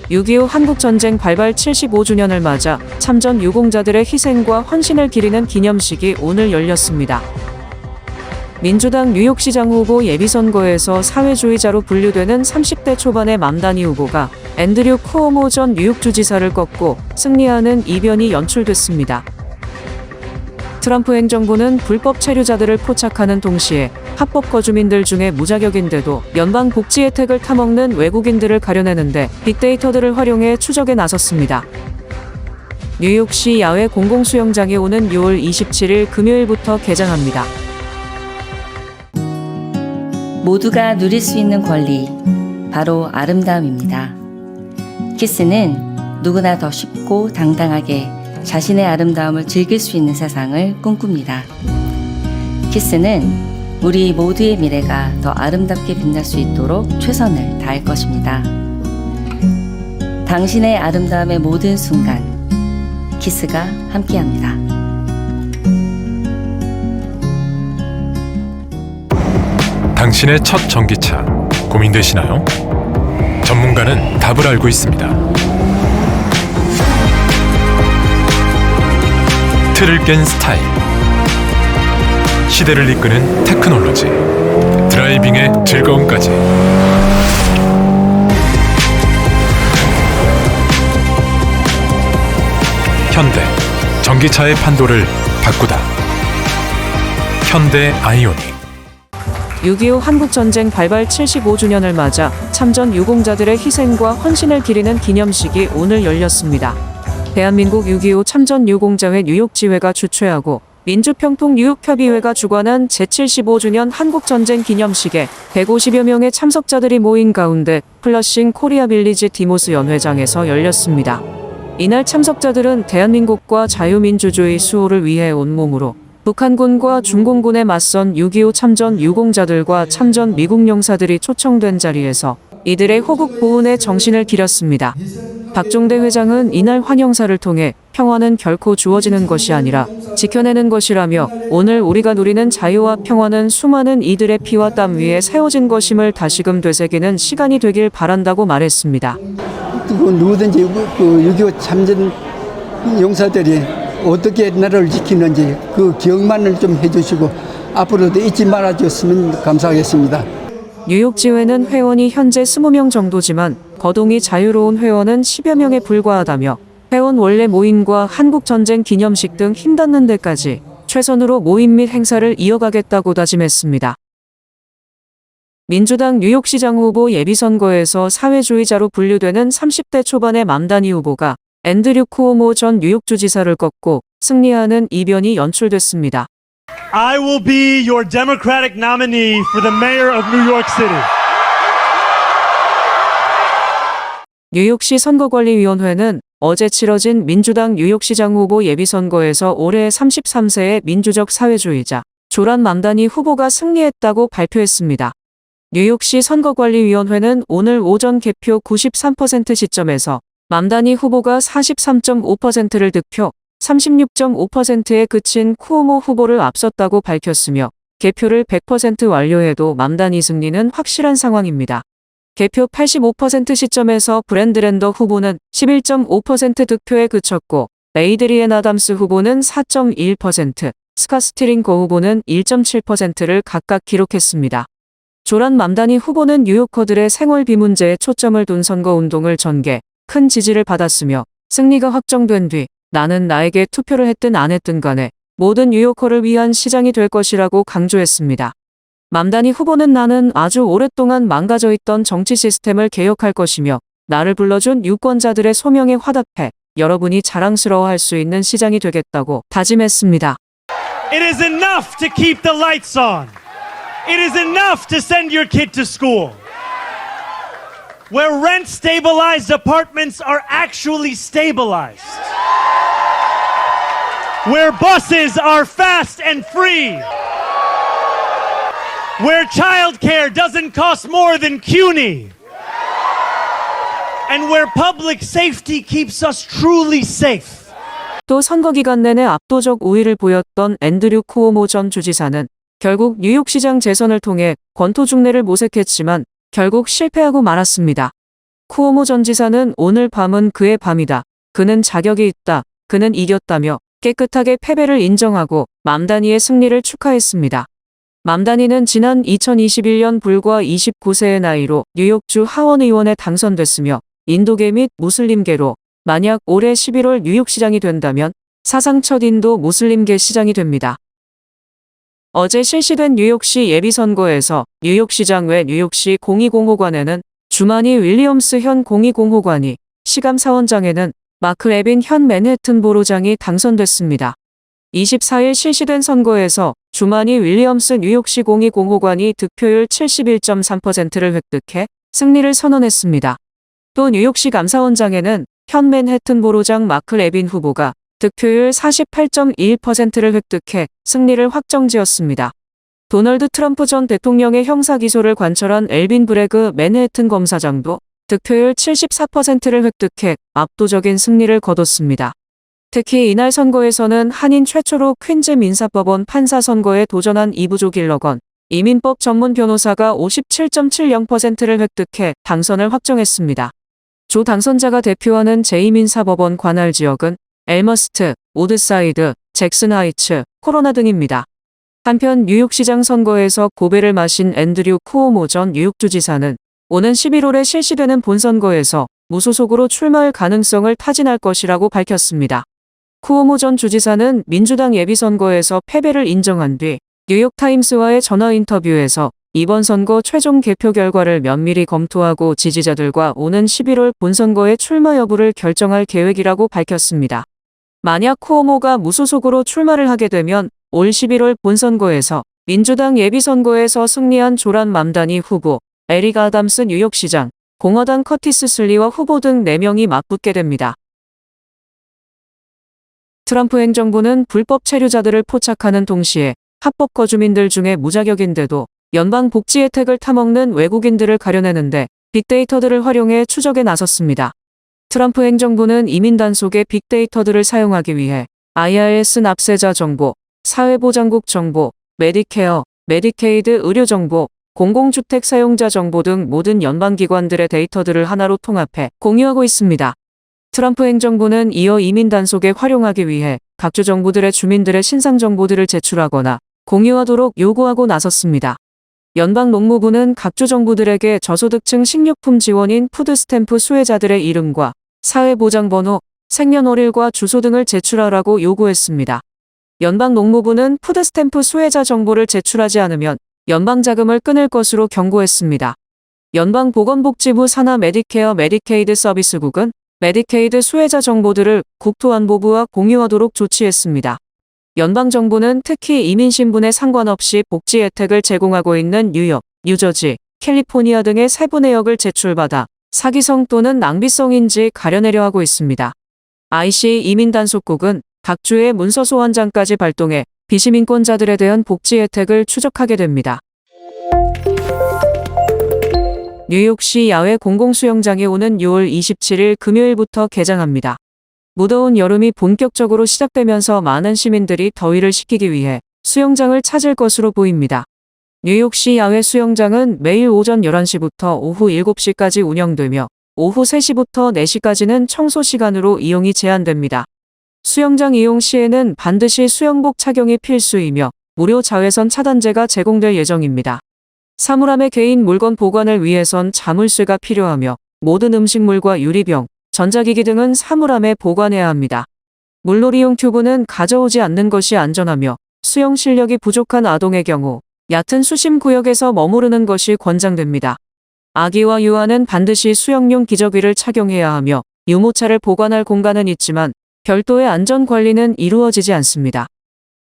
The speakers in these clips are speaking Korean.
6.25 한국전쟁 발발 75주년을 맞아 참전 유공자들의 희생과 헌신을 기리는 기념식이 오늘 열렸습니다. 민주당 뉴욕시장 후보 예비선거에서 사회주의자로 분류되는 30대 초반의 맘다니 후보가 앤드류 쿠오모 전 뉴욕주지사를 꺾고 승리하는 이변이 연출됐습니다. 트럼프 행정부는 불법 체류자들을 포착하는 동시에 합법 거주민들 중에 무자격인데도 연방 복지 혜택을 타먹는 외국인들을 가려내는데 빅데이터들을 활용해 추적에 나섰습니다. 뉴욕시 야외 공공수영장이 오는 6월 27일 금요일부터 개장합니다. 모두가 누릴 수 있는 권리, 바로 아름다움입니다. 키스는 누구나 더 쉽고 당당하게 자신의 아름다움을 즐길 수 있는 세상을 꿈꿉니다. 키스는 우리 모두의 미래가 더 아름답게 빛날 수 있도록 최선을 다할 것입니다. 당신의 아름다움의 모든 순간, 키스가 함께합니다. 당신의 첫 전기차 고민되시나요? 전문가는 답을 알고 있습니다. 틀을 깬 스타일, 시대를 이끄는 테크놀로지, 드라이빙의 즐거움까지. 현대, 전기차의 판도를 바꾸다. 현대 아이오닉. 6.25 한국전쟁 발발 75주년을 맞아 참전 유공자들의 희생과 헌신을 기리는 기념식이 오늘 열렸습니다. 대한민국 6.25 참전 유공자회 뉴욕지회가 주최하고 민주평통 뉴욕협의회가 주관한 제75주년 한국전쟁 기념식에 150여 명의 참석자들이 모인 가운데 플러싱 코리아 빌리지 디모스 연회장에서 열렸습니다. 이날 참석자들은 대한민국과 자유민주주의 수호를 위해 온몸으로 북한군과 중공군에 맞선 6.25 참전 유공자들과 참전 미국 용사들이 초청된 자리에서 이들의 호국 보훈의 정신을 기렸습니다. 박종대 회장은 이날 환영사를 통해 평화는 결코 주어지는 것이 아니라 지켜내는 것이라며 오늘 우리가 누리는 자유와 평화는 수많은 이들의 피와 땀 위에 세워진 것임을 다시금 되새기는 시간이 되길 바란다고 말했습니다. 누구든지 6.25 참전 용사들이 어떻게 나라를 지키는지 그 기억만을 좀 해주시고 앞으로도 잊지 말아줬으면 감사하겠습니다. 뉴욕지회는 회원이 현재 20명 정도지만 거동이 자유로운 회원은 10여 명에 불과하다며 회원 원래 모임과 한국전쟁 기념식 등 힘닿는 데까지 최선으로 모임 및 행사를 이어가겠다고 다짐했습니다. 민주당 뉴욕시장 후보 예비선거에서 사회주의자로 분류되는 30대 초반의 맘다니 후보가 앤드류 쿠오모 전 뉴욕주지사를 꺾고 승리하는 이변이 연출됐습니다. I will be your Democratic nominee for the mayor of New York City. 뉴욕시 선거관리위원회는 어제 치러진 민주당 뉴욕시장 후보 예비선거에서 올해 33세의 민주적 사회주의자 조란 맘다니 후보가 승리했다고 발표했습니다. 뉴욕시 선거관리위원회는 오늘 오전 개표 93% 시점에서 맘다니 후보가 43.5%를 득표, 36.5%에 그친 쿠오모 후보를 앞섰다고 밝혔으며 개표를 100% 완료해도 맘다니 승리는 확실한 상황입니다. 개표 85% 시점에서 브랜드랜더 후보는 11.5% 득표에 그쳤고 에이드리엔 아담스 후보는 4.1%, 스캇 스티링거 후보는 1.7%를 각각 기록했습니다. 조란 맘다니 후보는 뉴요커들의 생활비 문제에 초점을 둔 선거운동을 전개, 큰 지지를 받았으며 승리가 확정된 뒤 나는 나에게 투표를 했든 안 했든 간에 모든 뉴요커를 위한 시장이 될 것이라고 강조했습니다. 맘다니 후보는 나는 아주 오랫동안 망가져 있던 정치 시스템을 개혁할 것이며 나를 불러준 유권자들의 소명에 화답해 여러분이 자랑스러워할 수 있는 시장이 되겠다고 다짐했습니다. It is enough to keep the lights on. It is enough to send your kid to school. Where rent-stabilized apartments are actually stabilized. Where buses are fast and free. Where childcare doesn't cost more than CUNY. And where public safety keeps us truly safe. 또 선거 기간 내내 압도적 우위를 보였던 앤드류 쿠오모 전 주지사는 결국 뉴욕시장 재선을 통해 권토중례를 모색했지만 결국 실패하고 말았습니다. 쿠오모 전 지사는 오늘 밤은 그의 밤이다. 그는 자격이 있다. 그는 이겼다며 깨끗하게 패배를 인정하고 맘다니의 승리를 축하했습니다. 맘다니는 지난 2021년 불과 29세의 나이로 뉴욕주 하원의원에 당선됐으며 인도계 및 무슬림계로 만약 올해 11월 뉴욕시장이 된다면 사상 첫 인도 무슬림계 시장이 됩니다. 어제 실시된 뉴욕시 예비선거에서 뉴욕시장 외 뉴욕시 공의공호관에는 주마니 윌리엄스 현 공의공호관이, 시감사원장에는 마크 레빈 현 맨해튼 보로장이 당선됐습니다. 24일 실시된 선거에서 주마니 윌리엄스 뉴욕시 공의공호관이 득표율 71.3%를 획득해 승리를 선언했습니다. 또 뉴욕시 감사원장에는 현 맨해튼 보로장 마크 레빈 후보가 득표율 48.21%를 획득해 승리를 확정지었습니다. 도널드 트럼프 전 대통령의 형사기소를 관철한 엘빈 브레그 맨해튼 검사장도 득표율 74%를 획득해 압도적인 승리를 거뒀습니다. 특히 이날 선거에서는 한인 최초로 퀸즈 민사법원 판사 선거에 도전한 이부조 길러건 이민법 전문 변호사가 57.70%를 획득해 당선을 확정했습니다. 조 당선자가 대표하는 제2민사법원 관할 지역은 엘머스트, 오드사이드, 잭슨 하이츠, 코로나 등입니다. 한편 뉴욕시장 선거에서 고배를 마신 앤드류 쿠오모 전 뉴욕주지사는 오는 11월에 실시되는 본선거에서 무소속으로 출마할 가능성을 타진할 것이라고 밝혔습니다. 쿠오모 전 주지사는 민주당 예비선거에서 패배를 인정한 뒤 뉴욕타임스와의 전화 인터뷰에서 이번 선거 최종 개표 결과를 면밀히 검토하고 지지자들과 오는 11월 본선거의 출마 여부를 결정할 계획이라고 밝혔습니다. 만약 쿠오모가 무소속으로 출마를 하게 되면 올 11월 본선거에서 민주당 예비선거에서 승리한 조란 맘다니 후보, 에릭 아담스 뉴욕시장, 공화당 커티스 슬리와 후보 등 4명이 맞붙게 됩니다. 트럼프 행정부는 불법 체류자들을 포착하는 동시에 합법 거주민들 중에 무자격인데도 연방 복지 혜택을 타먹는 외국인들을 가려내는데 빅데이터들을 활용해 추적에 나섰습니다. 트럼프 행정부는 이민 단속의 빅데이터들을 사용하기 위해 IRS 납세자 정보, 사회보장국 정보, 메디케어, 메디케이드 의료 정보, 공공주택 사용자 정보 등 모든 연방기관들의 데이터들을 하나로 통합해 공유하고 있습니다. 트럼프 행정부는 이어 이민 단속에 활용하기 위해 각 주 정부들의 주민들의 신상 정보들을 제출하거나 공유하도록 요구하고 나섰습니다. 연방 농무부는 각 주 정부들에게 저소득층 식료품 지원인 푸드스탬프 수혜자들의 이름과 사회보장번호, 생년월일과 주소 등을 제출하라고 요구했습니다. 연방 농무부는 푸드스탬프 수혜자 정보를 제출하지 않으면 연방 자금을 끊을 것으로 경고했습니다. 연방보건복지부 산하 메디케어 메디케이드 서비스국은 메디케이드 수혜자 정보들을 국토안보부와 공유하도록 조치했습니다. 연방정부는 특히 이민신분에 상관없이 복지 혜택을 제공하고 있는 뉴욕, 뉴저지, 캘리포니아 등의 세부 내역을 제출받아 사기성 또는 낭비성인지 가려내려 하고 있습니다. IC 이민단속국은 각 주의 문서 소환장까지 발동해 비시민권자들에 대한 복지 혜택을 추적하게 됩니다. 뉴욕시 야외 공공수영장이 오는 6월 27일 금요일부터 개장합니다. 무더운 여름이 본격적으로 시작되면서 많은 시민들이 더위를 식히기 위해 수영장을 찾을 것으로 보입니다. 뉴욕시 야외 수영장은 매일 오전 11시부터 오후 7시까지 운영되며 오후 3시부터 4시까지는 청소 시간으로 이용이 제한됩니다. 수영장 이용 시에는 반드시 수영복 착용이 필수이며 무료 자외선 차단제가 제공될 예정입니다. 사물함의 개인 물건 보관을 위해선 자물쇠가 필요하며 모든 음식물과 유리병, 전자기기 등은 사물함에 보관해야 합니다. 물놀이용 튜브는 가져오지 않는 것이 안전하며 수영 실력이 부족한 아동의 경우 얕은 수심 구역에서 머무르는 것이 권장됩니다. 아기와 유아는 반드시 수영용 기저귀를 착용해야 하며 유모차를 보관할 공간은 있지만 별도의 안전 관리는 이루어지지 않습니다.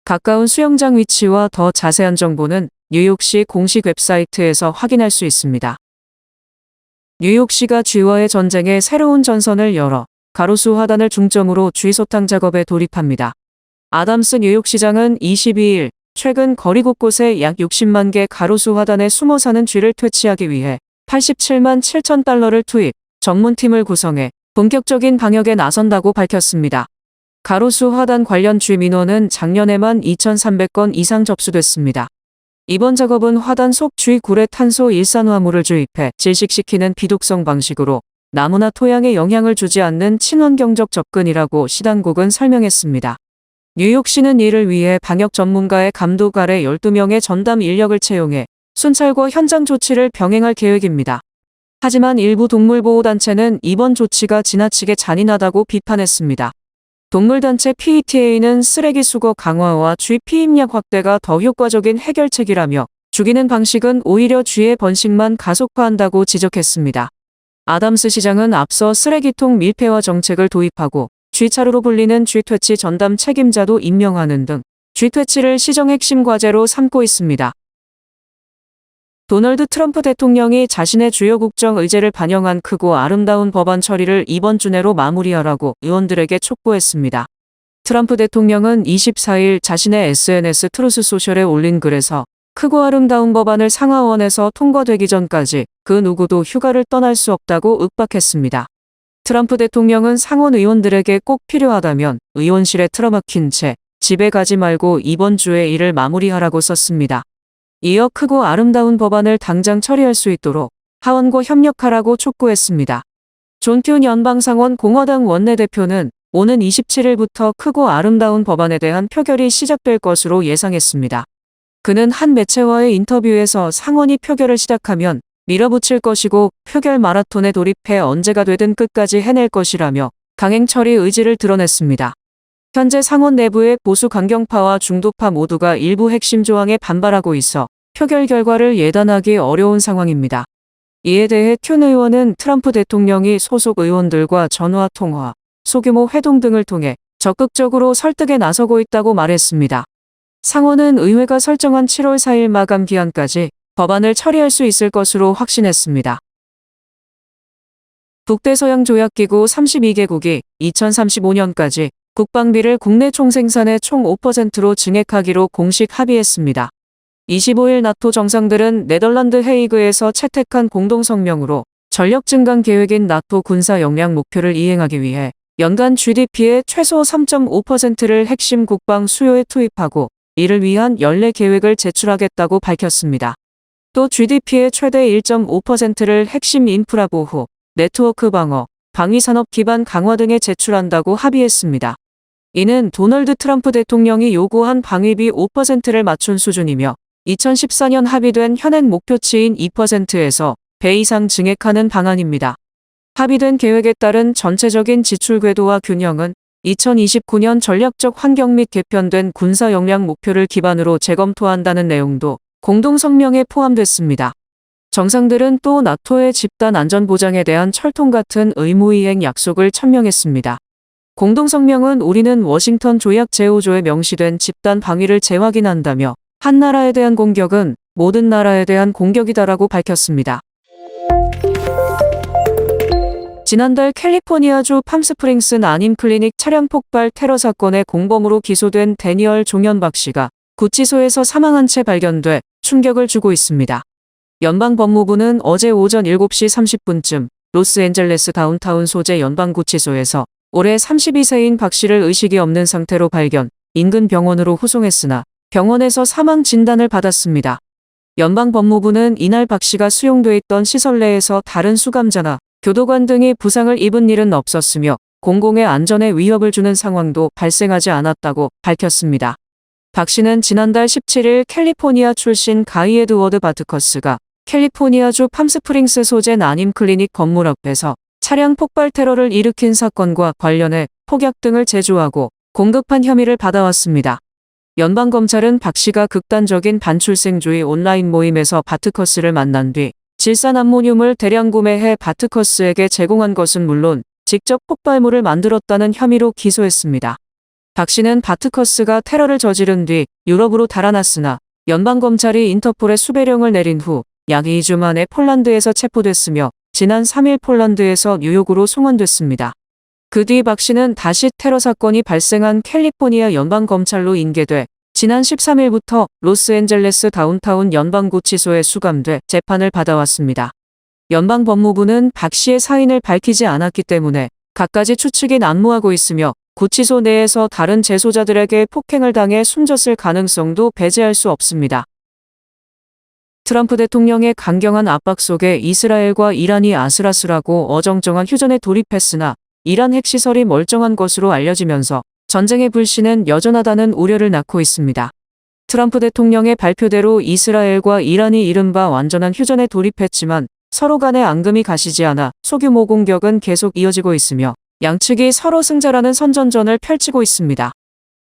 가까운 수영장 위치와 더 자세한 정보는 뉴욕시 공식 웹사이트에서 확인할 수 있습니다. 뉴욕시가 쥐와의 전쟁에 새로운 전선을 열어 가로수 화단을 중점으로 쥐 소탕 작업에 돌입합니다. 아담스 뉴욕시장은 22일 최근 거리 곳곳에 약 60만 개 가로수 화단에 숨어 사는 쥐를 퇴치하기 위해 87만 7천 달러를 투입, 전문팀을 구성해 본격적인 방역에 나선다고 밝혔습니다. 가로수 화단 관련 쥐 민원은 작년에만 2,300건 이상 접수됐습니다. 이번 작업은 화단 속 쥐 굴에 탄소 일산화물을 주입해 질식시키는 비독성 방식으로 나무나 토양에 영향을 주지 않는 친환경적 접근이라고 시당국은 설명했습니다. 뉴욕시는 이를 위해 방역 전문가의 감독 아래 12명의 전담 인력을 채용해 순찰과 현장 조치를 병행할 계획입니다. 하지만 일부 동물보호단체는 이번 조치가 지나치게 잔인하다고 비판했습니다. 동물단체 PETA는 쓰레기 수거 강화와 쥐 피임약 확대가 더 효과적인 해결책이라며 죽이는 방식은 오히려 쥐의 번식만 가속화한다고 지적했습니다. 아담스 시장은 앞서 쓰레기통 밀폐화 정책을 도입하고 쥐차루로 불리는 쥐퇴치 전담 책임자도 임명하는 등 쥐퇴치를 시정 핵심 과제로 삼고 있습니다. 도널드 트럼프 대통령이 자신의 주요 국정 의제를 반영한 크고 아름다운 법안 처리를 이번 주 내로 마무리하라고 의원들에게 촉구했습니다. 트럼프 대통령은 24일 자신의 SNS 트루스 소셜에 올린 글에서 크고 아름다운 법안을 상하원에서 통과되기 전까지 그 누구도 휴가를 떠날 수 없다고 윽박했습니다. 트럼프 대통령은 상원 의원들에게 꼭 필요하다면 의원실에 틀어막힌 채 집에 가지 말고 이번 주에 일을 마무리하라고 썼습니다. 이어 크고 아름다운 법안을 당장 처리할 수 있도록 하원과 협력하라고 촉구했습니다. 존 튠 연방상원 공화당 원내대표는 오는 27일부터 크고 아름다운 법안에 대한 표결이 시작될 것으로 예상했습니다. 그는 한 매체와의 인터뷰에서 상원이 표결을 시작하면 밀어붙일 것이고 표결 마라톤에 돌입해 언제가 되든 끝까지 해낼 것이라며 강행 처리 의지를 드러냈습니다. 현재 상원 내부의 보수 강경파와 중도파 모두가 일부 핵심 조항에 반발하고 있어 표결 결과를 예단하기 어려운 상황입니다. 이에 대해 튠 의원은 트럼프 대통령이 소속 의원들과 전화 통화, 소규모 회동 등을 통해 적극적으로 설득에 나서고 있다고 말했습니다. 상원은 의회가 설정한 7월 4일 마감 기한까지 법안을 처리할 수 있을 것으로 확신했습니다. 북대서양조약기구 32개국이 2035년까지 국방비를 국내 총생산의 총 5%로 증액하기로 공식 합의했습니다. 25일 나토 정상들은 네덜란드 헤이그에서 채택한 공동성명으로 전력 증강 계획인 나토 군사 역량 목표를 이행하기 위해 연간 GDP의 최소 3.5%를 핵심 국방 수요에 투입하고 이를 위한 연례 계획을 제출하겠다고 밝혔습니다. 또 GDP의 최대 1.5%를 핵심 인프라 보호, 네트워크 방어, 방위산업 기반 강화 등에 제출한다고 합의했습니다. 이는 도널드 트럼프 대통령이 요구한 방위비 5%를 맞춘 수준이며 2014년 합의된 현행 목표치인 2%에서 배 이상 증액하는 방안입니다. 합의된 계획에 따른 전체적인 지출 궤도와 균형은 2029년 전략적 환경 및 개편된 군사 역량 목표를 기반으로 재검토한다는 내용도 공동성명에 포함됐습니다. 정상들은 또 나토의 집단 안전보장에 대한 철통 같은 의무이행 약속을 천명했습니다. 공동성명은 우리는 워싱턴 조약 제5조에 명시된 집단 방위를 재확인한다며 한 나라에 대한 공격은 모든 나라에 대한 공격이다라고 밝혔습니다. 지난달 캘리포니아주 팜스프링스 난임 클리닉 차량 폭발 테러 사건의 공범으로 기소된 데니얼 종현박 씨가 구치소에서 사망한 채 발견돼 충격을 주고 있습니다. 연방법무부는 어제 오전 7시 30분쯤 로스앤젤레스 다운타운 소재 연방구치소에서 올해 32세인 박 씨를 의식이 없는 상태로 발견, 인근 병원으로 후송했으나 병원에서 사망 진단을 받았습니다. 연방법무부는 이날 박 씨가 수용돼 있던 시설 내에서 다른 수감자나 교도관 등이 부상을 입은 일은 없었으며 공공의 안전에 위협을 주는 상황도 발생하지 않았다고 밝혔습니다. 박 씨는 지난달 17일 캘리포니아 출신 가이 에드워드 바트커스가 캘리포니아주 팜스프링스 소재 난임 클리닉 건물 앞에서 차량 폭발 테러를 일으킨 사건과 관련해 폭약 등을 제조하고 공급한 혐의를 받아왔습니다. 연방검찰은 박 씨가 극단적인 반출생주의 온라인 모임에서 바트커스를 만난 뒤 질산 암모늄을 대량 구매해 바트커스에게 제공한 것은 물론 직접 폭발물을 만들었다는 혐의로 기소했습니다. 박 씨는 바트커스가 테러를 저지른 뒤 유럽으로 달아났으나 연방검찰이 인터폴에 수배령을 내린 후 약 2주 만에 폴란드에서 체포됐으며 지난 3일 폴란드에서 뉴욕으로 송환됐습니다. 그 뒤 박 씨는 다시 테러 사건이 발생한 캘리포니아 연방검찰로 인계돼 지난 13일부터 로스앤젤레스 다운타운 연방구치소에 수감돼 재판을 받아왔습니다. 연방법무부는 박 씨의 사인을 밝히지 않았기 때문에 갖가지 추측이 난무하고 있으며 구치소 내에서 다른 재소자들에게 폭행을 당해 숨졌을 가능성도 배제할 수 없습니다. 트럼프 대통령의 강경한 압박 속에 이스라엘과 이란이 아슬아슬하고 어정쩡한 휴전에 돌입했으나 이란 핵시설이 멀쩡한 것으로 알려지면서 전쟁의 불씨는 여전하다는 우려를 낳고 있습니다. 트럼프 대통령의 발표대로 이스라엘과 이란이 이른바 완전한 휴전에 돌입했지만 서로 간의 앙금이 가시지 않아 소규모 공격은 계속 이어지고 있으며 양측이 서로 승자라는 선전전을 펼치고 있습니다.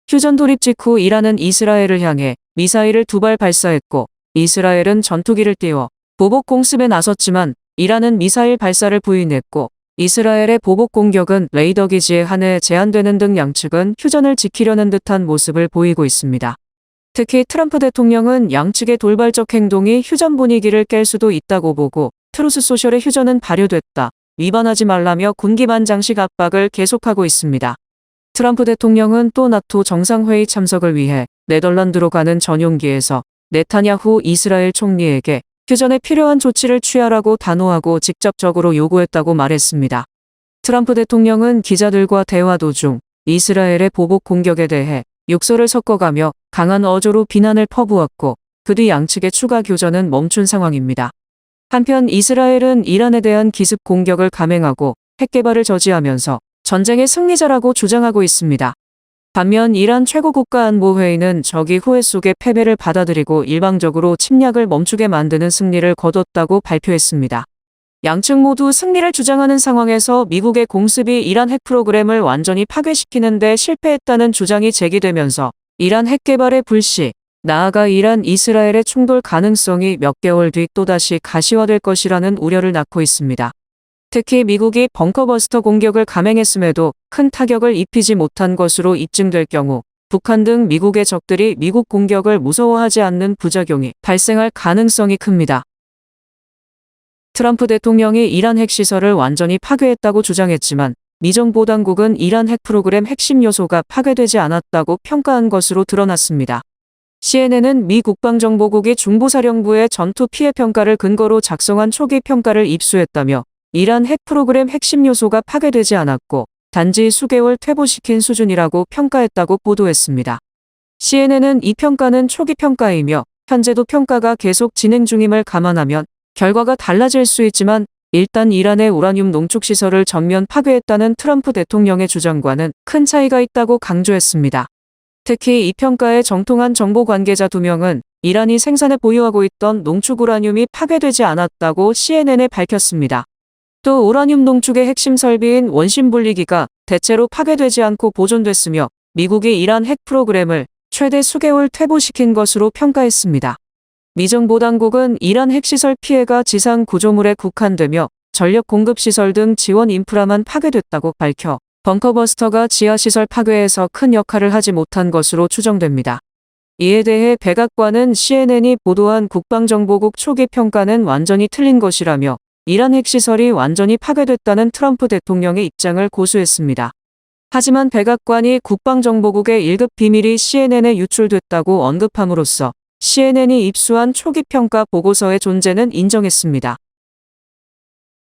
휴전 돌입 직후 이란은 이스라엘을 향해 미사일을 2발 발사했고 이스라엘은 전투기를 띄워 보복 공습에 나섰지만 이란은 미사일 발사를 부인했고 이스라엘의 보복 공격은 레이더 기지에 한해 제한되는 등 양측은 휴전을 지키려는 듯한 모습을 보이고 있습니다. 특히 트럼프 대통령은 양측의 돌발적 행동이 휴전 분위기를 깰 수도 있다고 보고 트루스 소셜의 휴전은 발효됐다, 위반하지 말라며 군기반장식 압박을 계속하고 있습니다. 트럼프 대통령은 또 나토 정상회의 참석을 위해 네덜란드로 가는 전용기에서 네타냐후 이스라엘 총리에게 휴전에 필요한 조치를 취하라고 단호하고 직접적으로 요구했다고 말했습니다. 트럼프 대통령은 기자들과 대화 도중 이스라엘의 보복 공격에 대해 욕설을 섞어가며 강한 어조로 비난을 퍼부었고 그 뒤 양측의 추가 교전은 멈춘 상황입니다. 한편 이스라엘은 이란에 대한 기습 공격을 감행하고 핵 개발을 저지하면서 전쟁의 승리자라고 주장하고 있습니다. 반면 이란 최고국가안보회의는 적이 후회 속에 패배를 받아들이고 일방적으로 침략을 멈추게 만드는 승리를 거뒀다고 발표했습니다. 양측 모두 승리를 주장하는 상황에서 미국의 공습이 이란 핵 프로그램을 완전히 파괴시키는 데 실패했다는 주장이 제기되면서 이란 핵 개발의 불씨, 나아가 이란 이스라엘의 충돌 가능성이 몇 개월 뒤 또다시 가시화될 것이라는 우려를 낳고 있습니다. 특히 미국이 벙커버스터 공격을 감행했음에도 큰 타격을 입히지 못한 것으로 입증될 경우 북한 등 미국의 적들이 미국 공격을 무서워하지 않는 부작용이 발생할 가능성이 큽니다. 트럼프 대통령이 이란 핵시설을 완전히 파괴했다고 주장했지만 미 정보 당국은 이란 핵 프로그램 핵심 요소가 파괴되지 않았다고 평가한 것으로 드러났습니다. CNN은 미 국방정보국이 중부사령부의 전투 피해 평가를 근거로 작성한 초기 평가를 입수했다며 이란 핵 프로그램 핵심 요소가 파괴되지 않았고 단지 수개월 퇴보시킨 수준이라고 평가했다고 보도했습니다. CNN은 이 평가는 초기 평가이며 현재도 평가가 계속 진행 중임을 감안하면 결과가 달라질 수 있지만 일단 이란의 우라늄 농축시설을 전면 파괴했다는 트럼프 대통령의 주장과는 큰 차이가 있다고 강조했습니다. 특히 이 평가에 정통한 정보 관계자 2명은 이란이 생산해 보유하고 있던 농축 우라늄이 파괴되지 않았다고 CNN에 밝혔습니다. 또 우라늄 농축의 핵심 설비인 원심 분리기가 대체로 파괴되지 않고 보존됐으며 미국이 이란 핵 프로그램을 최대 수개월 퇴보시킨 것으로 평가했습니다. 미 정보 당국은 이란 핵시설 피해가 지상 구조물에 국한되며 전력 공급 시설 등 지원 인프라만 파괴됐다고 밝혀 벙커버스터가 지하시설 파괴에서 큰 역할을 하지 못한 것으로 추정됩니다. 이에 대해 백악관은 CNN이 보도한 국방정보국 초기 평가는 완전히 틀린 것이라며 이란 핵시설이 완전히 파괴됐다는 트럼프 대통령의 입장을 고수했습니다. 하지만 백악관이 국방정보국의 1급 비밀이 CNN에 유출됐다고 언급함으로써 CNN이 입수한 초기 평가 보고서의 존재는 인정했습니다.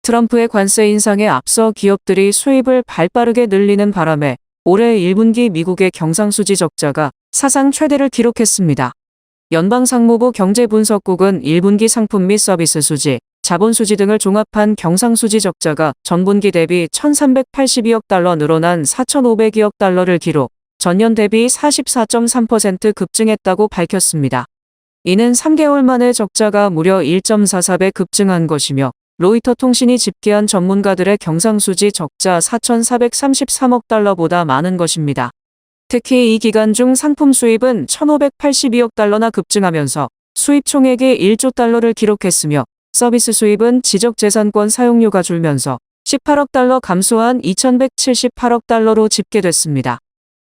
트럼프의 관세 인상에 앞서 기업들이 수입을 발빠르게 늘리는 바람에 올해 1분기 미국의 경상수지 적자가 사상 최대를 기록했습니다. 연방상무부 경제분석국은 1분기 상품 및 서비스 수지, 자본수지 등을 종합한 경상수지 적자가 전분기 대비 1,382억 달러 늘어난 4,502억 달러를 기록, 전년 대비 44.3% 급증했다고 밝혔습니다. 이는 3개월 만에 적자가 무려 1.44배 급증한 것이며 로이터 통신이 집계한 전문가들의 경상수지 적자 4,433억 달러보다 많은 것입니다. 특히 이 기간 중 상품 수입은 1,582억 달러나 급증하면서 수입 총액이 1조 달러를 기록했으며 서비스 수입은 지적재산권 사용료가 줄면서 18억 달러 감소한 2,178억 달러로 집계됐습니다.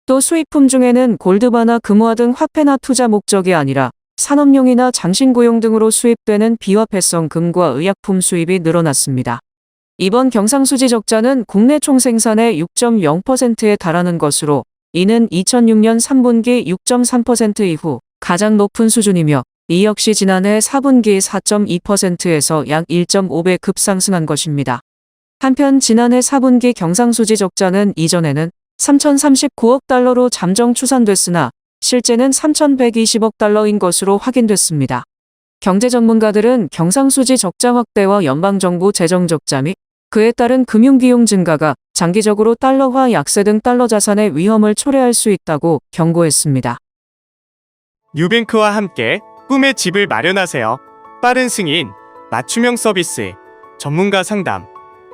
또 수입품 중에는 골드바나 금화 등 화폐나 투자 목적이 아니라 산업용이나 장신고용 등으로 수입되는 비화폐성 금과 의약품 수입이 늘어났습니다. 이번 경상수지 적자는 국내 총생산의 6.0%에 달하는 것으로 이는 2006년 3분기 6.3% 이후 가장 높은 수준이며 이 역시 지난해 4분기 4.2%에서 약 1.5배 급상승한 것입니다. 한편 지난해 4분기 경상수지 적자는 이전에는 3,039억 달러로 잠정 추산됐으나 실제는 3,120억 달러인 것으로 확인됐습니다. 경제 전문가들은 경상수지 적자 확대와 연방정부 재정 적자 및 그에 따른 금융비용 증가가 장기적으로 달러화 약세 등 달러 자산의 위험을 초래할 수 있다고 경고했습니다. 뉴뱅크와 함께 꿈의 집을 마련하세요. 빠른 승인, 맞춤형 서비스, 전문가 상담,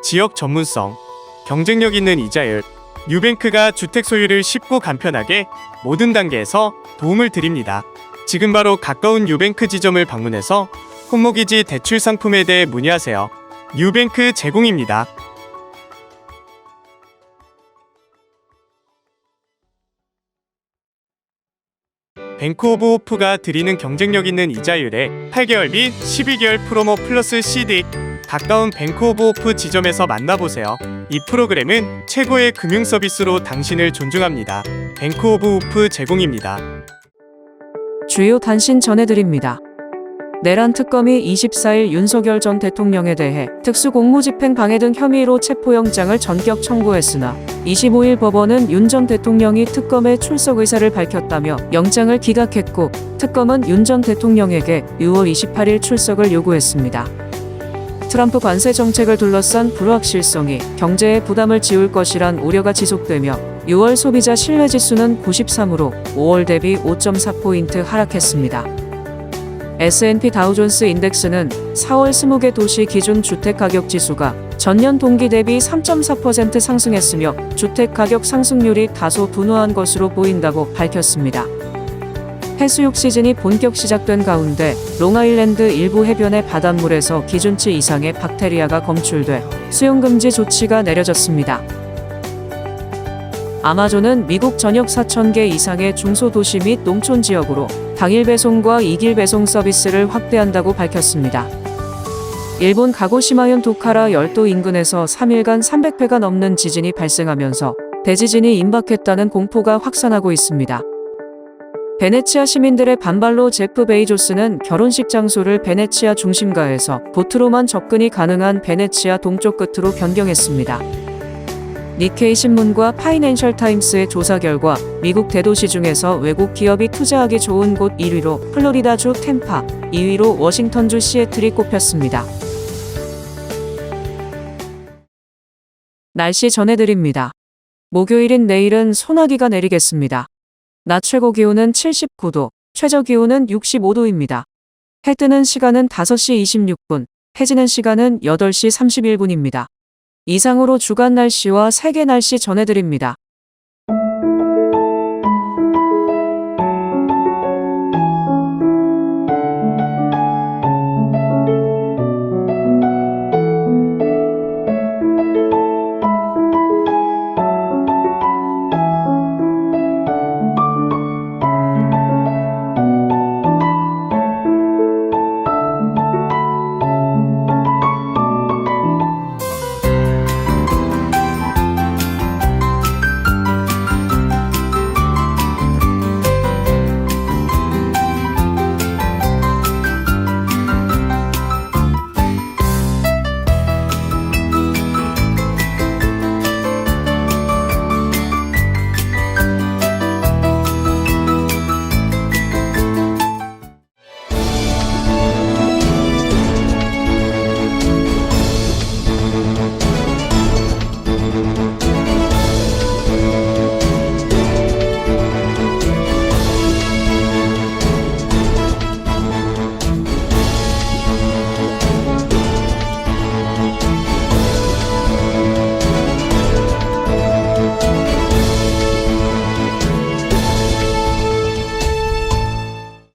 지역 전문성, 경쟁력 있는 이자율. 뉴뱅크가 주택 소유를 쉽고 간편하게 모든 단계에서 도움을 드립니다. 지금 바로 가까운 뉴뱅크 지점을 방문해서 홈모기지 대출 상품에 대해 문의하세요. 뉴뱅크 제공입니다. 뱅크 오브 호프가 드리는 경쟁력 있는 이자율에 8개월 및 12개월 프로모 플러스 CD. 가까운 뱅크 오브 호프 지점에서 만나보세요. 이 프로그램은 최고의 금융 서비스로 당신을 존중합니다. 뱅크 오브 호프 제공입니다. 주요 단신 전해드립니다. 내란 특검이 24일 윤석열 전 대통령에 대해 특수공무집행 방해 등 혐의로 체포영장을 전격 청구했으나 25일 법원은 윤 전 대통령이 특검에 출석 의사를 밝혔다며 영장을 기각했고, 특검은 윤 전 대통령에게 6월 28일 출석을 요구했습니다. 트럼프 관세 정책을 둘러싼 불확실성이 경제에 부담을 지울 것이란 우려가 지속되며 6월 소비자 신뢰지수는 93으로 5월 대비 5.4포인트 하락했습니다. S&P 다우존스 인덱스는 4월 20개 도시 기준 주택가격지수가 전년 동기 대비 3.4% 상승했으며 주택가격 상승률이 다소 둔화한 것으로 보인다고 밝혔습니다. 해수욕 시즌이 본격 시작된 가운데 롱아일랜드 일부 해변의 바닷물에서 기준치 이상의 박테리아가 검출돼 수용금지 조치가 내려졌습니다. 아마존은 미국 전역 4,000개 이상의 중소도시 및 농촌 지역으로 당일 배송과 이길 배송 서비스를 확대한다고 밝혔습니다. 일본 가고시마현 도카라 열도 인근에서 3일간 300회가 넘는 지진이 발생하면서 대지진이 임박했다는 공포가 확산하고 있습니다. 베네치아 시민들의 반발로 제프 베이조스는 결혼식 장소를 베네치아 중심가에서 보트로만 접근이 가능한 베네치아 동쪽 끝으로 변경했습니다. 니케이 신문과 파이낸셜 타임스의 조사 결과 미국 대도시 중에서 외국 기업이 투자하기 좋은 곳 1위로 플로리다주 템파, 2위로 워싱턴주 시애틀이 꼽혔습니다. 날씨 전해드립니다. 목요일인 내일은 소나기가 내리겠습니다. 낮 최고 기온은 79도, 최저 기온은 65도입니다. 해 뜨는 시간은 5시 26분, 해지는 시간은 8시 31분입니다. 이상으로 주간 날씨와 세계 날씨 전해드립니다.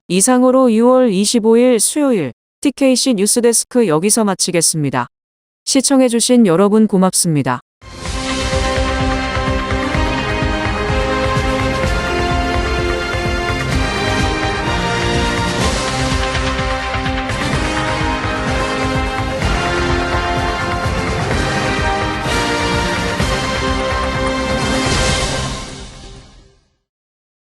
이상으로 6월 25일 수요일 TKC 뉴스데스크 여기서 마치겠습니다. 시청해주신 여러분 고맙습니다.